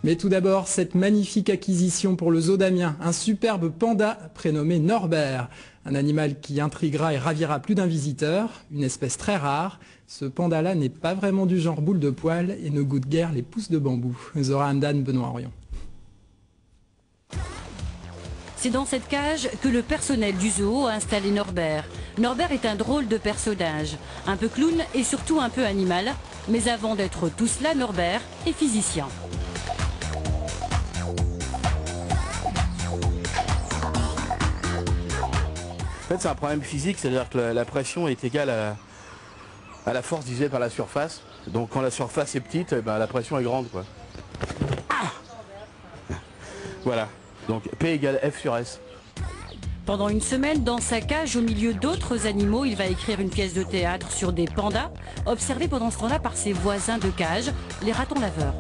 Mais tout d'abord, cette magnifique acquisition pour le zoo d'Amiens, un superbe panda prénommé Norbert. Un animal qui intriguera et ravira plus d'un visiteur, une espèce très rare. Ce panda-là n'est pas vraiment du genre boule de poil et ne goûte guère les pousses de bambou. Zora Hamdan, Benoît Orion. C'est dans cette cage que le personnel du zoo a installé Norbert. Norbert est un drôle de personnage, un peu clown et surtout un peu animal. Mais avant d'être tout cela, Norbert est physicien. En fait, c'est un problème physique, c'est-à-dire que la pression est égale à la force divisée par la surface. Donc quand la surface est petite, la pression est grande, quoi. Ah, voilà. Donc P égale F sur S. Pendant une semaine, dans sa cage, au milieu d'autres animaux, il va écrire une pièce de théâtre sur des pandas, observés pendant ce temps-là par ses voisins de cage, les ratons laveurs.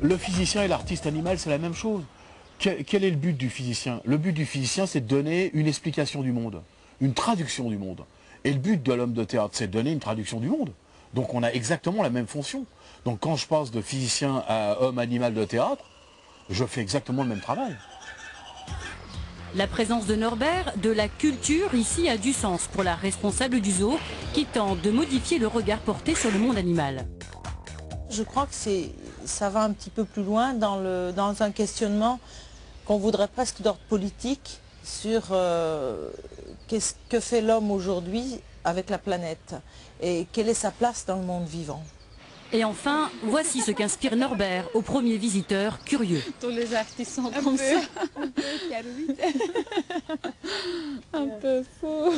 Le physicien et l'artiste animal, c'est la même chose. Quel est le but du physicien? Le but du physicien, c'est de donner une explication du monde, une traduction du monde. Et le but de l'homme de théâtre, c'est de donner une traduction du monde. Donc on a exactement la même fonction. Donc quand je passe de physicien à homme animal de théâtre, je fais exactement le même travail. La présence de Norbert, de la culture, ici a du sens pour la responsable du zoo qui tente de modifier le regard porté sur le monde animal. Je crois que ça va un petit peu plus loin dans un questionnement qu'on voudrait presque d'ordre politique sur que fait l'homme aujourd'hui avec la planète et quelle est sa place dans le monde vivant. Et enfin, voici ce qu'inspire Norbert aux premiers visiteurs curieux. Tous les artistes sont comme ça. Un peu fou.